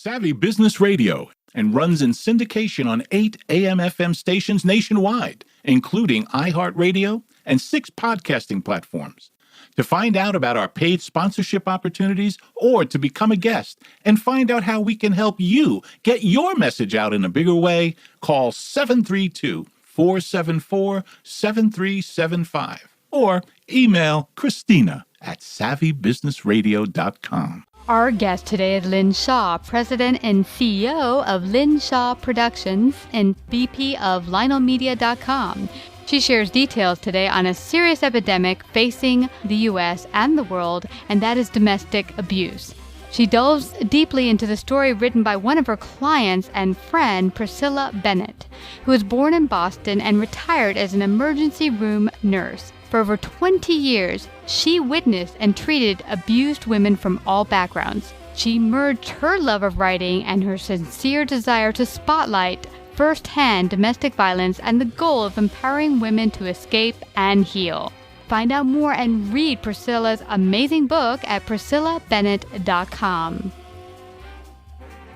Savvy Business Radio and runs in syndication on 8 AM/FM stations nationwide, including iHeartRadio and 6 podcasting platforms. To find out about our paid sponsorship opportunities or to become a guest and find out how we can help you get your message out in a bigger way, call 732-474-7375 or email Christina@savvybusinessradio.com. Our guest today is Lynn Shaw, President and CEO of Lynn Shaw Productions and VP of LionelMedia.com. She shares details today on a serious epidemic facing the U.S. and the world, and that is domestic abuse. She delves deeply into the story written by one of her clients and friend, Priscilla Bennett, who was born in Boston and retired as an emergency room nurse. For over 20 years, she witnessed and treated abused women from all backgrounds. She merged her love of writing and her sincere desire to spotlight firsthand domestic violence and the goal of empowering women to escape and heal. Find out more and read Priscilla's amazing book at PriscillaBennett.com.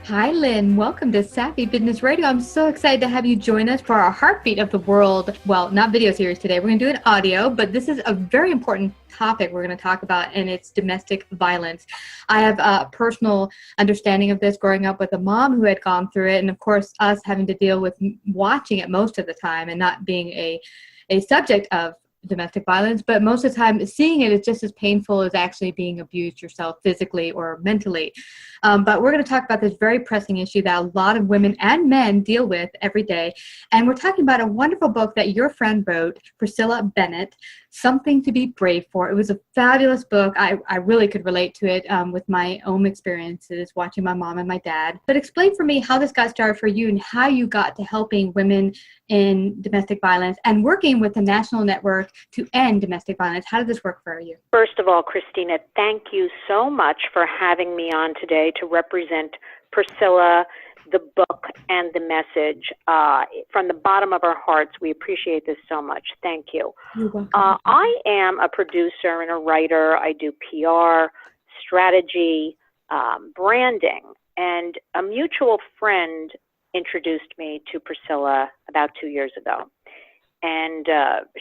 Hi, Lynn. Welcome to Savvy Business Radio. I'm so excited to have you join us for our Heartbeat of the World. Well, not video series today. We're going to do an audio, but this is a very important topic we're going to talk about, and it's domestic violence. I have a personal understanding of this growing up with a mom who had gone through it, and of course, us having to deal with watching it most of the time and not being a subject of domestic violence, but most of the time seeing it is just as painful as actually being abused yourself physically or mentally. But we're going to talk about this very pressing issue that a lot of women and men deal with every day. And we're talking about a wonderful book that your friend wrote, Priscilla Bennett, Something to be Brave For. It was a fabulous book. I really could relate to it with my own experiences watching my mom and my dad. But explain for me how this got started for you and how you got to helping women in domestic violence and working with the National Network to end domestic violence. How did this work for you? First of all, Christina, thank you so much for having me on today to represent Priscilla, the book, and the message. From the bottom of our hearts, we appreciate this so much. Thank you. You're welcome. I am a producer and a writer. I do PR, strategy, branding, and a mutual friend introduced me to Priscilla about 2 years ago. And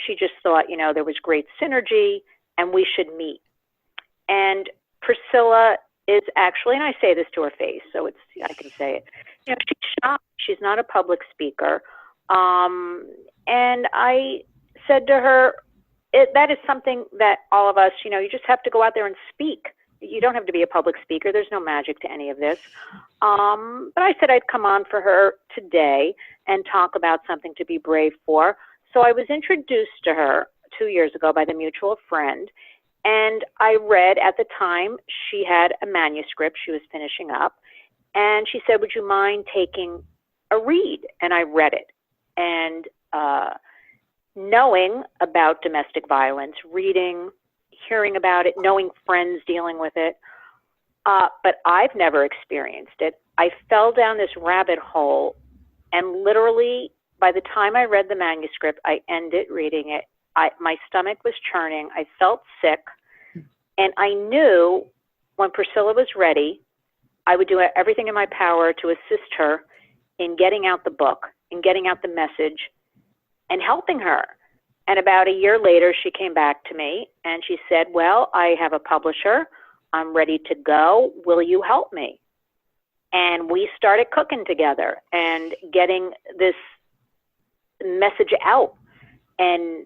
she just thought, there was great synergy and we should meet. And Priscilla is actually, and I say this to her face, so I can say it, she's shy. She's not a public speaker. And I said to her, that is something that all of us, you just have to go out there and speak. You don't have to be a public speaker. There's no magic to any of this. But I said I'd come on for her today and talk about something to be brave for. So I was introduced to her 2 years ago by the mutual friend. And I read, at the time, she had a manuscript she was finishing up. And she said, would you mind taking a read? And I read it. And knowing about domestic violence, reading, hearing about it, knowing friends dealing with it, but I've never experienced it. I fell down this rabbit hole, and literally, by the time I read the manuscript, I ended reading it. My stomach was churning. I felt sick. And I knew when Priscilla was ready, I would do everything in my power to assist her in getting out the book, in getting out the message, and helping her. And about a year later, she came back to me and she said, well, I have a publisher. I'm ready to go. Will you help me? And we started cooking together and getting this message out. And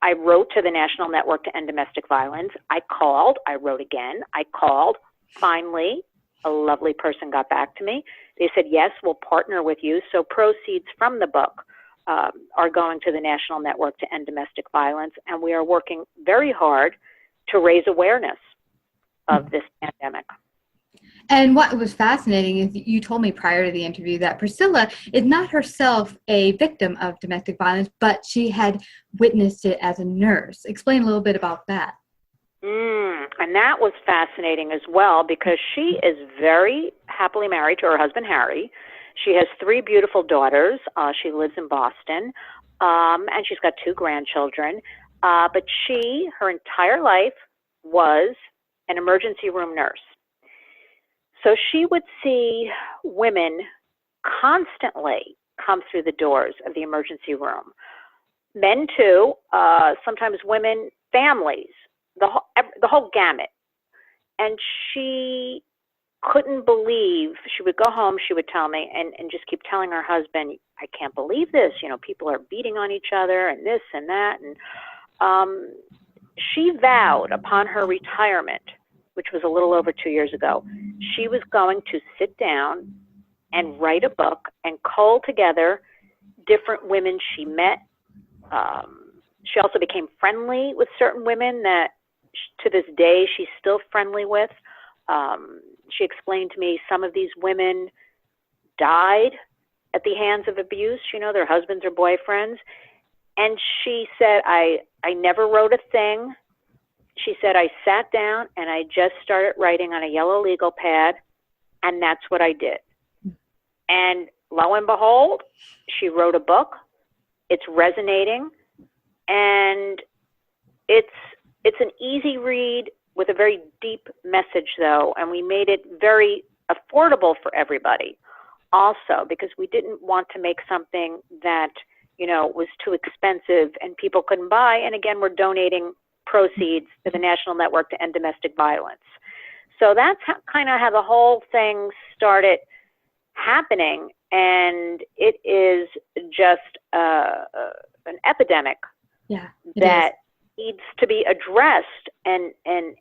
I wrote to the National Network to End Domestic Violence. I called. I wrote again. I called. Finally, a lovely person got back to me. They said, yes, we'll partner with you. So proceeds from the book are going to the National Network to End Domestic Violence. And we are working very hard to raise awareness of this pandemic. And what was fascinating is you told me prior to the interview that Priscilla is not herself a victim of domestic violence, but she had witnessed it as a nurse. Explain a little bit about that. And that was fascinating as well, because she is very happily married to her husband, Harry. She has 3 beautiful daughters. She lives in Boston, and she's got 2 grandchildren. But her entire life was an emergency room nurse. So she would see women constantly come through the doors of the emergency room. Men too, sometimes women, families, the whole gamut. And she couldn't believe, she would go home, she would tell me, and just keep telling her husband, I can't believe this, people are beating on each other and this and that. And she vowed upon her retirement, which was a little over 2 years ago, she was going to sit down and write a book and cull together different women she met. She also became friendly with certain women that to this day she's still friendly with. She explained to me some of these women died at the hands of abuse, their husbands or boyfriends. And she said, I never wrote a thing. She said, I sat down and I just started writing on a yellow legal pad, and that's what I did. And lo and behold, she wrote a book. It's resonating, and it's an easy read with a very deep message, though, and we made it very affordable for everybody also, because we didn't want to make something that, was too expensive and people couldn't buy. And again, we're donating proceeds to the National Network to End Domestic Violence. So that's kind of how the whole thing started happening, and it is just an epidemic that needs to be addressed, and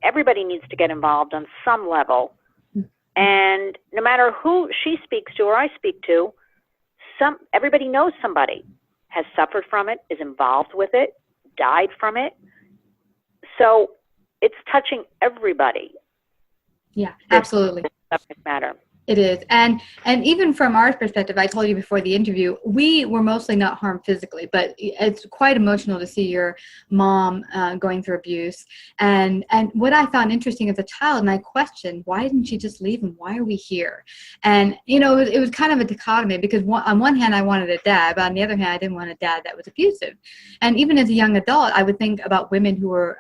everybody needs to get involved on some level. And no matter who she speaks to or I speak to, everybody knows somebody has suffered from it, is involved with it, died from it. So it's touching everybody. Yeah, absolutely. Subject matter. It is. And even from our perspective, I told you before the interview, we were mostly not harmed physically, but it's quite emotional to see your mom going through abuse. And what I found interesting as a child, and I questioned, why didn't she just leave, and why are we here? And, it was kind of a dichotomy, because on one hand, I wanted a dad, but on the other hand, I didn't want a dad that was abusive. And even as a young adult, I would think about women who were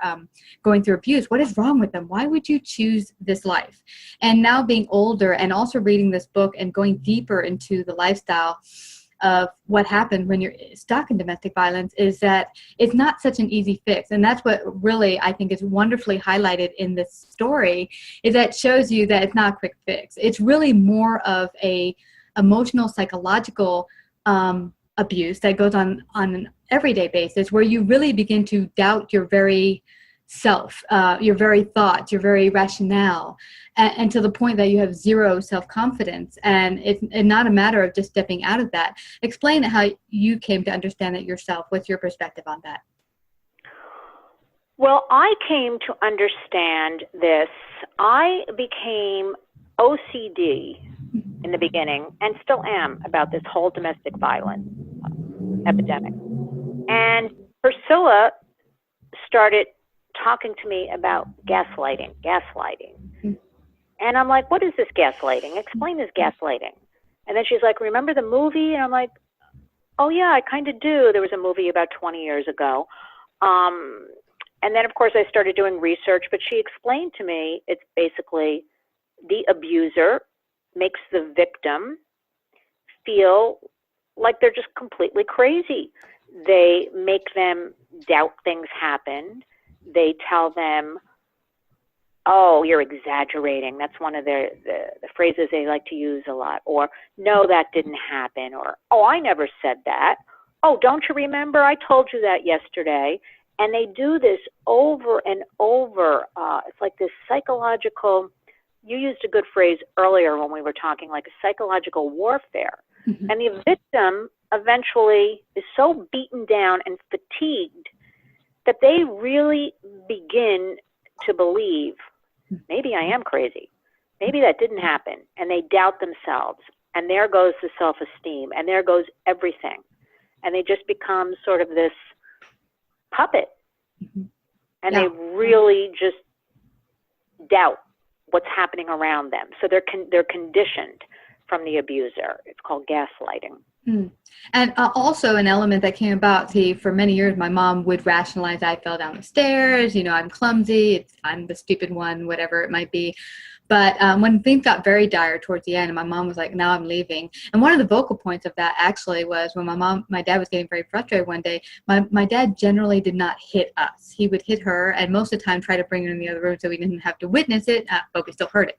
going through abuse. What is wrong with them? Why would you choose this life? And now being older and also reading this book and going deeper into the lifestyle of what happened when you're stuck in domestic violence, is that it's not such an easy fix. And that's what really I think is wonderfully highlighted in this story, is that it shows you that it's not a quick fix. It's really more of a emotional, psychological abuse that goes on an everyday basis, where you really begin to doubt your very self, your very thoughts, your very rationale, and to the point that you have zero self-confidence. And it's not a matter of just stepping out of that. Explain how you came to understand it yourself. What's your perspective on that? Well, I came to understand this. I became OCD in the beginning, and still am, about this whole domestic violence epidemic. And Priscilla started talking to me about gaslighting. And I'm like, what is this gaslighting? Explain this gaslighting. And then she's like, remember the movie? And I'm like, oh yeah, I kind of do. There was a movie about 20 years ago. And then of course I started doing research, but she explained to me, it's basically the abuser makes the victim feel like they're just completely crazy. They make them doubt things happened. They tell them, oh, you're exaggerating. That's one of the phrases they like to use a lot. Or, no, that didn't happen. Or, oh, I never said that. Oh, don't you remember? I told you that yesterday. And they do this over and over. It's like this psychological, you used a good phrase earlier when we were talking, like a psychological warfare. Mm-hmm. And the victim eventually is so beaten down and fatigued that they really begin to believe, maybe I am crazy. Maybe that didn't happen. And they doubt themselves. And there goes the self-esteem. And there goes everything. And they just become sort of this puppet. Mm-hmm. And they really just doubt what's happening around them. So they're conditioned from the abuser. It's called gaslighting. Mm. And also an element that came about, for many years, my mom would rationalize, I fell down the stairs, I'm clumsy, I'm the stupid one, whatever it might be. But when things got very dire towards the end, and my mom was like, "Now I'm leaving." And one of the vocal points of that actually was when my dad was getting very frustrated one day. My dad generally did not hit us. He would hit her, and most of the time try to bring her in the other room so we didn't have to witness it, but we still heard it.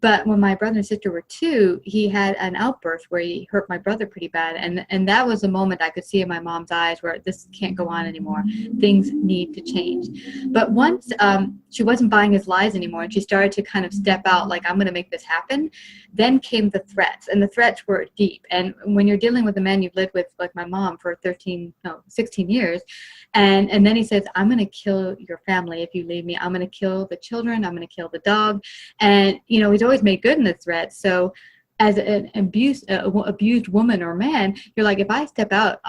But when my brother and sister were 2, he had an outburst where he hurt my brother pretty bad. And that was the moment I could see in my mom's eyes where this can't go on anymore. Things need to change. But once she wasn't buying his lies anymore, and she started to kind of step out like, I'm going to make this happen, then came the threats. And the threats were deep. And when you're dealing with a man you've lived with, like my mom, for 16 years, and then he says, I'm going to kill your family if you leave me. I'm going to kill the children. I'm going to kill the dog. And, he's always made good in the threats. So as an abused woman or man, you're like, if I step out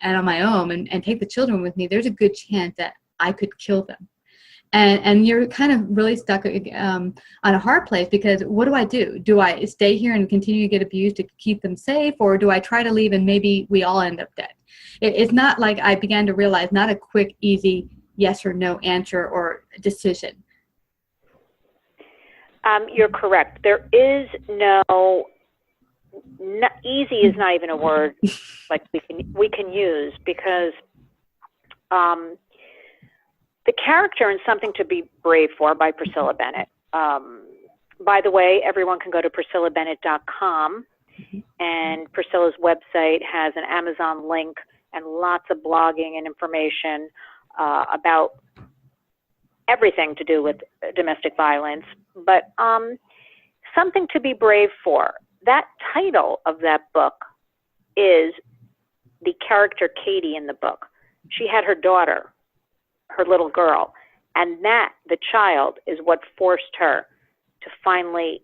and on my own and take the children with me, there's a good chance that I could kill them. And you're kind of really stuck on a hard place, because what do I do? Do I stay here and continue to get abused to keep them safe? Or do I try to leave and maybe we all end up dead? It's not like I began to realize, not a quick, easy yes or no answer or decision. You're correct. There is no easy is not even a word like we can use, because the character in Something to Be Brave For by Priscilla Bennett. By the way, everyone can go to PriscillaBennett.com, and Priscilla's website has an Amazon link and lots of blogging and information about everything to do with domestic violence. But Something to Be Brave For, that title of that book is the character Katie in the book. She had her daughter, her little girl, and the child, is what forced her to finally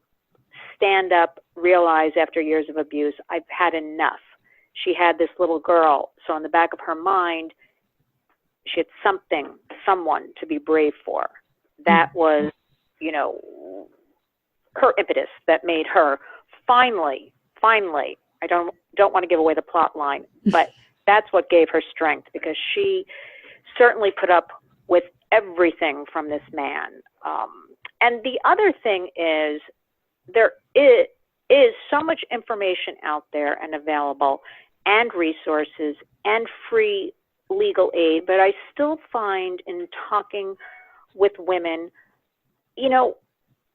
stand up, realize after years of abuse, I've had enough. She had this little girl, so in the back of her mind, she had someone to be brave for. That was, her impetus that made her finally, I don't want to give away the plot line, but that's what gave her strength, because she certainly put up with everything from this man. And the other thing is, there is so much information out there and available, and resources and free legal aid, but I still find in talking with women,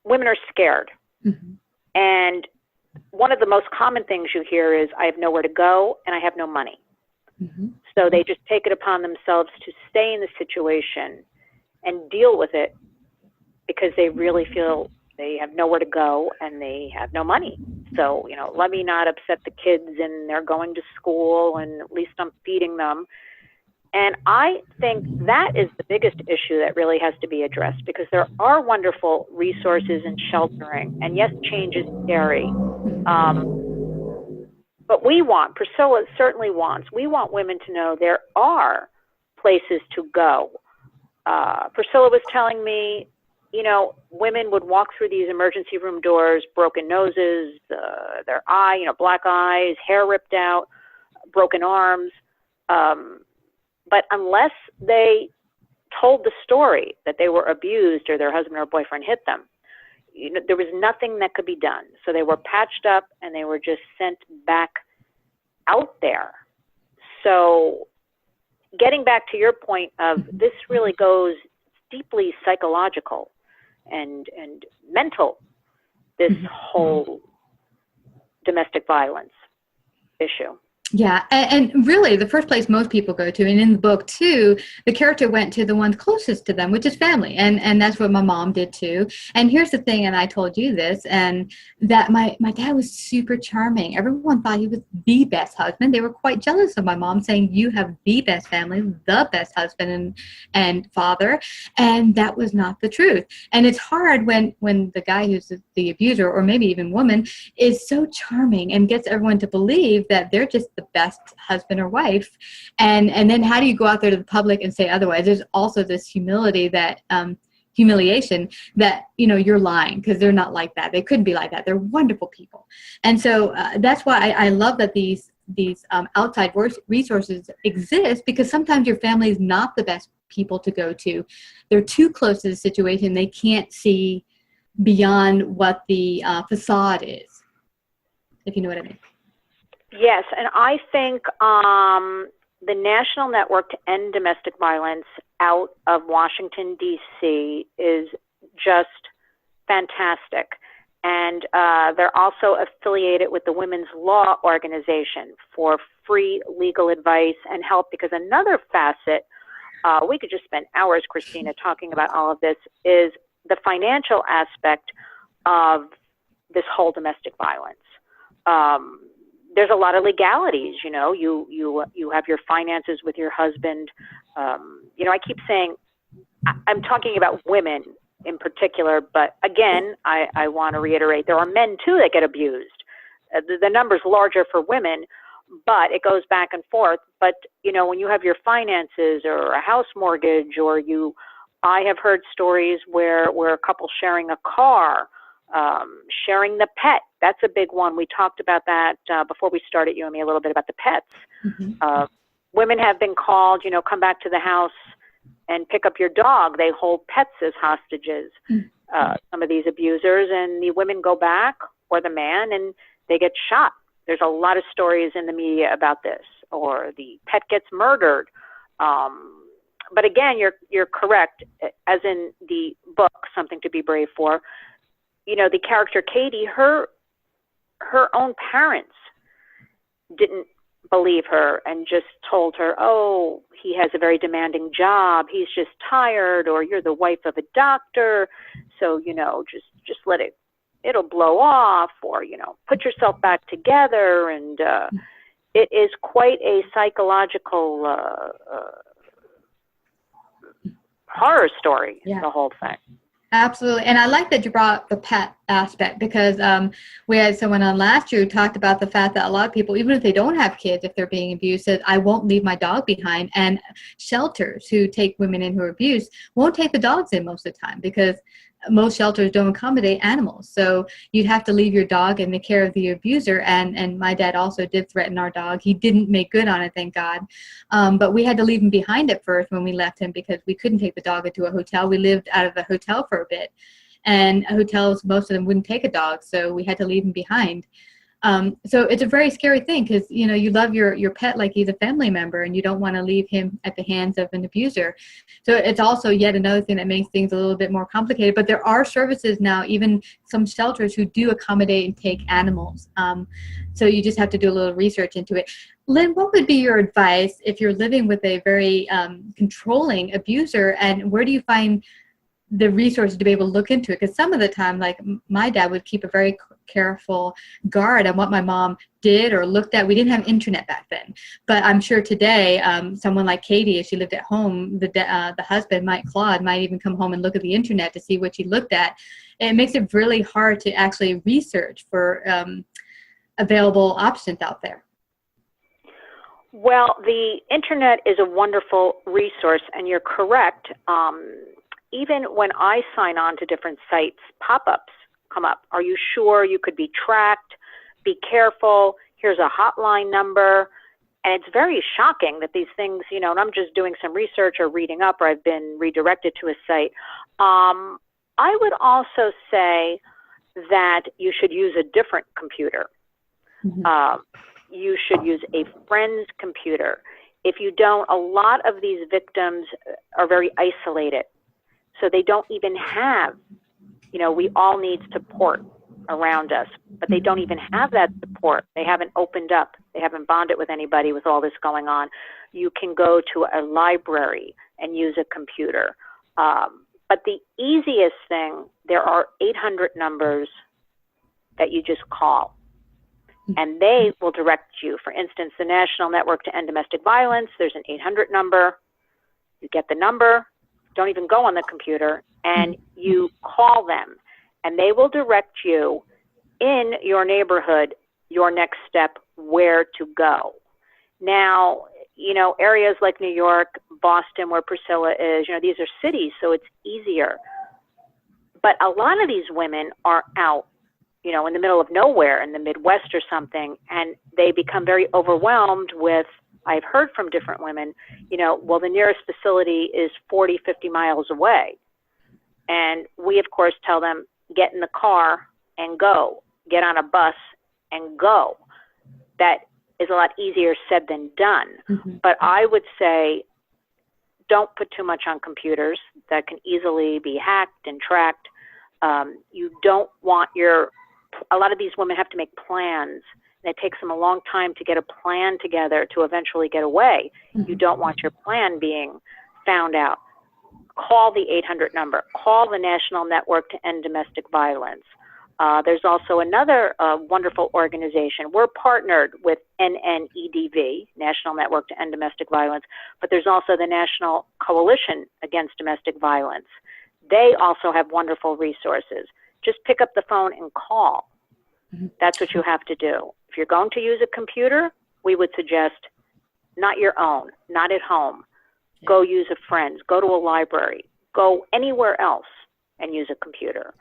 women are scared. Mm-hmm. And one of the most common things you hear is, I have nowhere to go and I have no money. Mm-hmm. So they just take it upon themselves to stay in the situation and deal with it, because they really feel they have nowhere to go and they have no money. So, let me not upset the kids, and they're going to school, and at least I'm feeding them. And I think that is the biggest issue that really has to be addressed, because there are wonderful resources and sheltering. And yes, change is scary. But Priscilla certainly we want women to know there are places to go. Priscilla was telling me, women would walk through these emergency room doors, broken noses, their eye, black eyes, hair ripped out, broken arms. But unless they told the story that they were abused or their husband or boyfriend hit them, there was nothing that could be done. So they were patched up and they were just sent back out there. So getting back to your point of, this really goes deeply psychological and mental, this whole domestic violence issue. Yeah, and really the first place most people go to, and in the book too, the character went to the ones closest to them, which is family, and that's what my mom did too. And here's the thing, and I told you this, and that my dad was super charming. Everyone thought he was the best husband. They were quite jealous of my mom, saying, you have the best family, the best husband and father, and that was not the truth. And it's hard when the guy who's the abuser, or maybe even woman, is so charming and gets everyone to believe that they're just the best husband or wife, and then how do you go out there to the public and say otherwise? There's also this humiliation that you're lying, because they're not like that. They couldn't be like that. They're wonderful people. And so that's why I love that these outside resources exist, because sometimes your family is not the best people to go to. They're too close to the situation. They can't see beyond what the facade is, if you know what I mean. Yes, and I think the National Network to End Domestic Violence out of Washington, D.C. is just fantastic. And they're also affiliated with the Women's Law Organization for free legal advice and help, because another facet, we could just spend hours, Christina, talking about all of this, is the financial aspect of this whole domestic violence. There's a lot of legalities, you know, you have your finances with your husband. You know, I keep saying, I'm talking about women in particular, but again, I want to reiterate, there are men too that get abused. The number's larger for women, but it goes back and forth. But, you know, when you have your finances or a house mortgage, or I have heard stories where a couple sharing a car, sharing the pet. That's a big one. We talked about that before we started, you and me, a little bit about the pets. Mm-hmm. Women have been called, you know, come back to the house and pick up your dog. They hold pets as hostages, some of these abusers, and the women go back, or the man, and they get shot. There's a lot of stories in the media about this, or the pet gets murdered. But again, you're correct, as in the book, Something to Be Brave For. You know, the character Katie, her own parents didn't believe her and just told her, oh, he has a very demanding job, he's just tired, or you're the wife of a doctor, so, you know, just let it'll blow off, or, you know, put yourself back together. And it is quite a psychological horror story, the whole thing. Absolutely. And I like that you brought up the pet aspect, because we had someone on last year who talked about the fact that a lot of people, even if they don't have kids, if they're being abused, said, I won't leave my dog behind. And shelters who take women in who are abused won't take the dogs in most of the time, because most shelters don't accommodate animals. So you'd have to leave your dog in the care of the abuser. And my dad also did threaten our dog. He didn't make good on it, thank God. But we had to leave him behind at first when we left him, because we couldn't take the dog into a hotel. We lived out of the hotel for a bit, and hotels, most of them wouldn't take a dog. So we had to leave him behind. So it's a very scary thing, because, you know, you love your pet like he's a family member, and you don't want to leave him at the hands of an abuser. So it's also yet another thing that makes things a little bit more complicated. But there are services now, even some shelters, who do accommodate and take animals. So you just have to do a little research into it. Lynn, what would be your advice if you're living with a very controlling abuser, and where do you find the resources to be able to look into it? Because some of the time, like my dad would keep a very careful guard on what my mom did or looked at. We didn't have internet back then, but I'm sure today someone like Katie, if she lived at home, the husband, Claude, might even come home and look at the internet to see what she looked at. And it makes it really hard to actually research for available options out there. Well, the internet is a wonderful resource, and you're correct. Even when I sign on to different sites, pop-ups come up. Are you sure you could be tracked? Be careful. Here's a hotline number. And it's very shocking that these things, you know, and I'm just doing some research or reading up, or I've been redirected to a site. I would also say that you should use a different computer. Mm-hmm. You should use a friend's computer. If you don't, a lot of these victims are very isolated. So they don't even have, you know, we all need support around us, but they don't even have that support. They haven't opened up. They haven't bonded with anybody with all this going on. You can go to a library and use a computer. But the easiest thing, there are 800 numbers that you just call, and they will direct you. For instance, the National Network to End Domestic Violence, there's an 800 number. You get the number. Don't even go on the computer, and you call them, and they will direct you in your neighborhood, your next step, where to go. Now, you know, areas like New York, Boston, where Priscilla is, you know, these are cities, so it's easier. But a lot of these women are out, you know, in the middle of nowhere, in the Midwest or something, and they become very overwhelmed with, I've heard from different women, you know, well, the nearest facility is 40, 50 miles away. And we, of course, tell them, get in the car and go, get on a bus and go. That is a lot easier said than done. Mm-hmm. But I would say don't put too much on computers that can easily be hacked and tracked. You don't want a lot of these women have to make plans, and it takes them a long time to get a plan together to eventually get away. Mm-hmm. You don't want your plan being found out. Call the 800 number. Call the National Network to End Domestic Violence. There's also another wonderful organization. We're partnered with NNEDV, National Network to End Domestic Violence, but there's also the National Coalition Against Domestic Violence. They also have wonderful resources. Just pick up the phone and call. Mm-hmm. That's what you have to do. If you're going to use a computer, we would suggest not your own, not at home. Yeah. Go use a friend's, go to a library, go anywhere else and use a computer.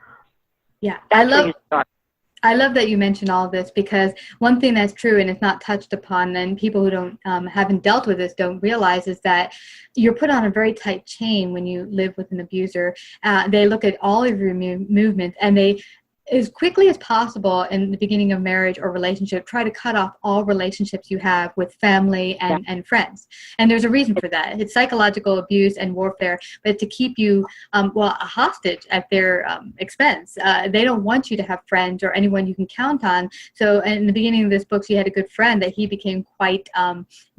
Yeah, That's where you start. I love that you mentioned all this, because one thing that's true and it's not touched upon, and people who don't haven't dealt with this don't realize, is that you're put on a very tight chain when you live with an abuser. They look at all of your movements, and they, as quickly as possible in the beginning of marriage or relationship, try to cut off all relationships you have with family and friends. And there's a reason for that. It's psychological abuse and warfare, but to keep you, a hostage at their expense. They don't want you to have friends or anyone you can count on. So in the beginning of this book, she had a good friend that he became quite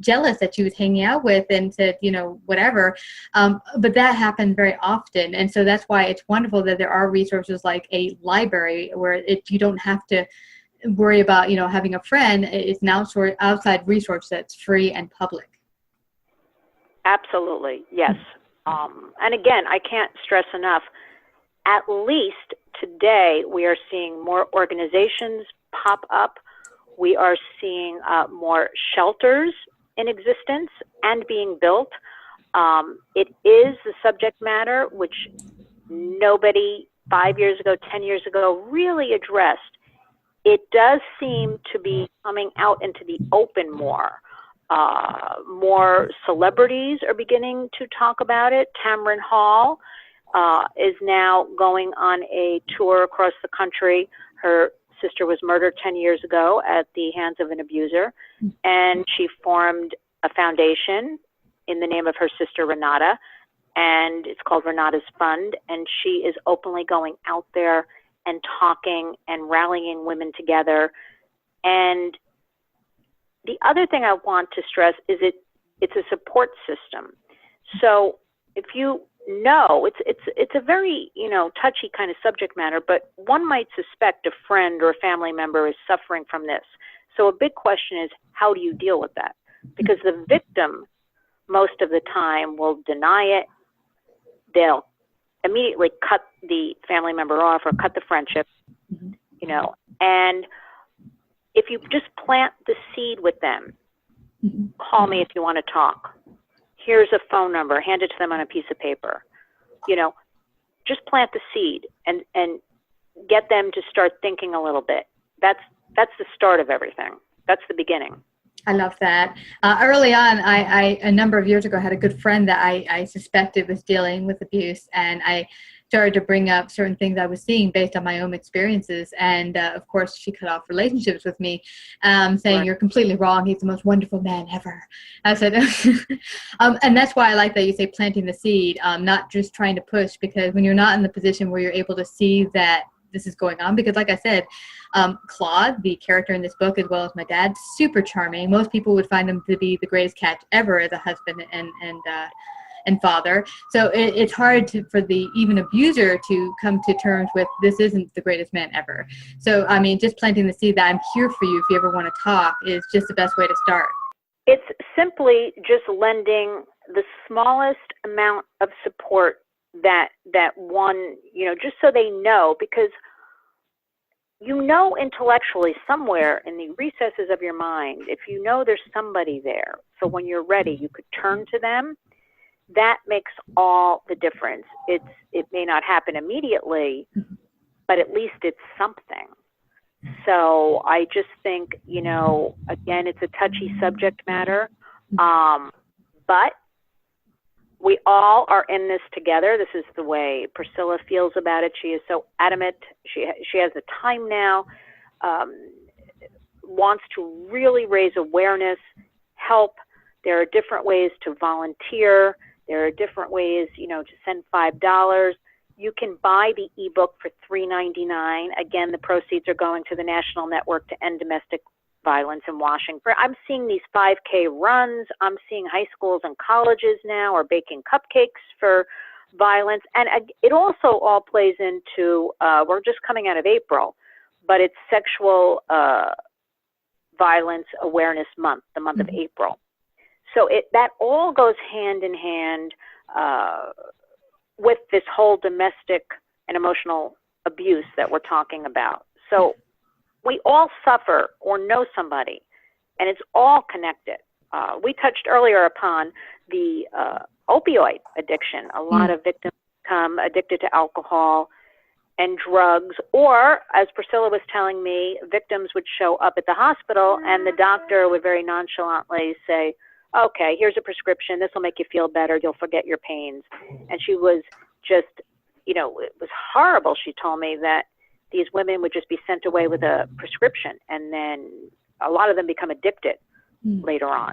jealous that she was hanging out with and said, whatever. But that happened very often. And so that's why it's wonderful that there are resources like a library, where you don't have to worry about having a friend. It's an outside resource that's free and public. Absolutely, yes. And again, I can't stress enough, at least today we are seeing more organizations pop up. We are seeing more shelters in existence and being built. It is the subject matter which nobody 5 years ago, 10 years ago really addressed. It does seem to be coming out into the open more. More celebrities are beginning to talk about it. Tamron Hall is now going on a tour across the country. Her sister was murdered 10 years ago at the hands of an abuser, and she formed a foundation in the name of her sister Renata, and it's called Renata's Fund, and she is openly going out there and talking and rallying women together. And the other thing I want to stress is it's a support system. So if you know, it's a very, touchy kind of subject matter, but one might suspect a friend or a family member is suffering from this. So a big question is, how do you deal with that? Because the victim, most of the time, will deny it. They'll immediately cut the family member off or cut the friendship, and if you just plant the seed with them, call me if you want to talk. Here's a phone number, hand it to them on a piece of paper. Just plant the seed and get them to start thinking a little bit. That's the start of everything. That's the beginning. I love that. Early on, I a number of years ago had a good friend that I suspected was dealing with abuse, and I started to bring up certain things I was seeing based on my own experiences. And of course, she cut off relationships with me, saying, right, "You're completely wrong. He's the most wonderful man ever." I said, and that's why I like that you say planting the seed, not just trying to push, because when you're not in the position where you're able to see that this is going on, because like I said, Claude, the character in this book, as well as my dad, super charming. Most people would find him to be the greatest catch ever as a husband and father. So it's hard for the even abuser to come to terms with, this isn't the greatest man ever. So I mean, just planting the seed that I'm here for you if you ever want to talk is just the best way to start. It's simply just lending the smallest amount of support that one, just so they know, because intellectually somewhere in the recesses of your mind, if there's somebody there, so when you're ready, you could turn to them. That makes all the difference. It may not happen immediately, but at least it's something. So I just think, again, it's a touchy subject matter, but we all are in this together. This is the way Priscilla feels about it. She is so adamant. She has the time now, wants to really raise awareness, help. There are different ways to volunteer. There are different ways, to send $5. You can buy the ebook for $3.99. Again, the proceeds are going to the National Network to End Domestic Violence in Washington. I'm seeing these 5K runs. I'm seeing high schools and colleges now are baking cupcakes for violence. And it also all plays into, we're just coming out of April, but it's Sexual Violence Awareness Month, the month of April. So that all goes hand in hand with this whole domestic and emotional abuse that we're talking about. So we all suffer or know somebody, and it's all connected. We touched earlier upon the opioid addiction. A lot of victims become addicted to alcohol and drugs, or, as Priscilla was telling me, victims would show up at the hospital and the doctor would very nonchalantly say, okay, here's a prescription. This will make you feel better. You'll forget your pains. And she was just, it was horrible. She told me that these women would just be sent away with a prescription, and then a lot of them become addicted later on.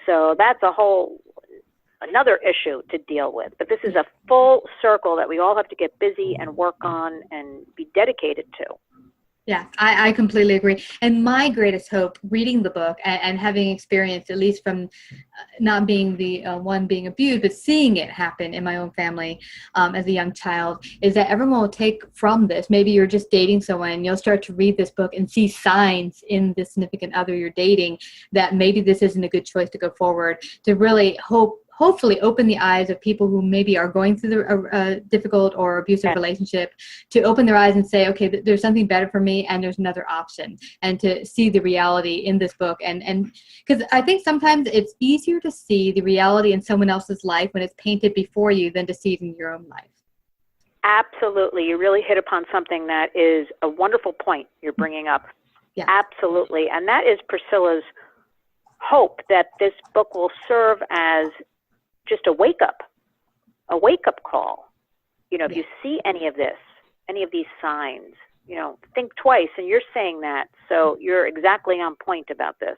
So that's another issue to deal with. But this is a full circle that we all have to get busy and work on and be dedicated to. Yeah, I completely agree. And my greatest hope reading the book and having experienced, at least from not being the one being abused, but seeing it happen in my own family as a young child, is that everyone will take from this. Maybe you're just dating someone and you'll start to read this book and see signs in the significant other you're dating that maybe this isn't a good choice to go forward, to really hopefully open the eyes of people who maybe are going through a difficult or abusive relationship, to open their eyes and say, okay, there's something better for me and there's another option, and to see the reality in this book. And because I think sometimes it's easier to see the reality in someone else's life when it's painted before you than to see it in your own life. Absolutely. You really hit upon something that is a wonderful point you're bringing up. Yeah. Absolutely. And that is Priscilla's hope that this book will serve as just a wake-up call. If you see any of these signs, think twice. And you're saying that, so you're exactly on point about this.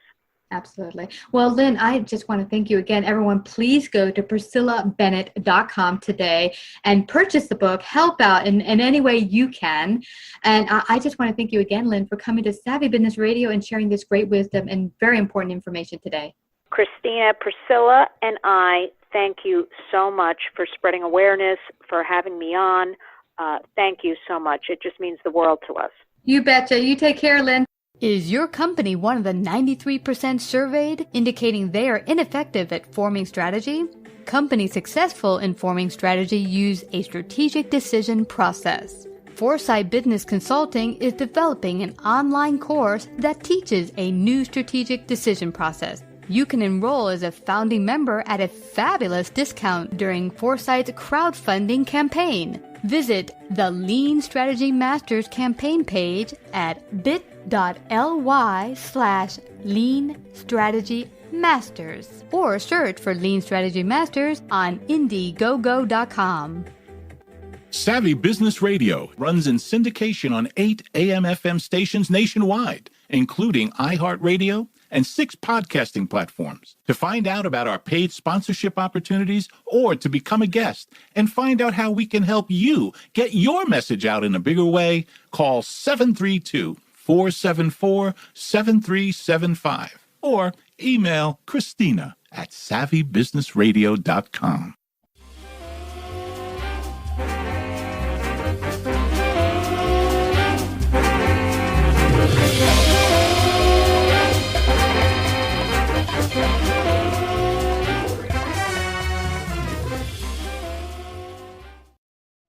Absolutely. Well, Lynn, I just want to thank you again. Everyone, please go to PriscillaBennett.com today and purchase the book. Help out in any way you can. And I just want to thank you again, Lynn, for coming to Savvy Business Radio and sharing this great wisdom and very important information today. Christina, Priscilla, and I thank you so much for spreading awareness, for having me on. Thank you so much. It just means the world to us. You betcha. You take care, Lynn. Is your company one of the 93% surveyed, indicating they are ineffective at forming strategy? Companies successful in forming strategy use a strategic decision process. Foresight Business Consulting is developing an online course that teaches a new strategic decision process. You can enroll as a founding member at a fabulous discount during Foresight's crowdfunding campaign. Visit the Lean Strategy Masters campaign page at bit.ly/Lean Strategy Masters or search for Lean Strategy Masters on Indiegogo.com. Savvy Business Radio runs in syndication on 8 AM/FM stations nationwide, including iHeartRadio and 6 podcasting platforms. To find out about our paid sponsorship opportunities or to become a guest and find out how we can help you get your message out in a bigger way, call 732-474-7375 or email Christina@savvybusinessradio.com.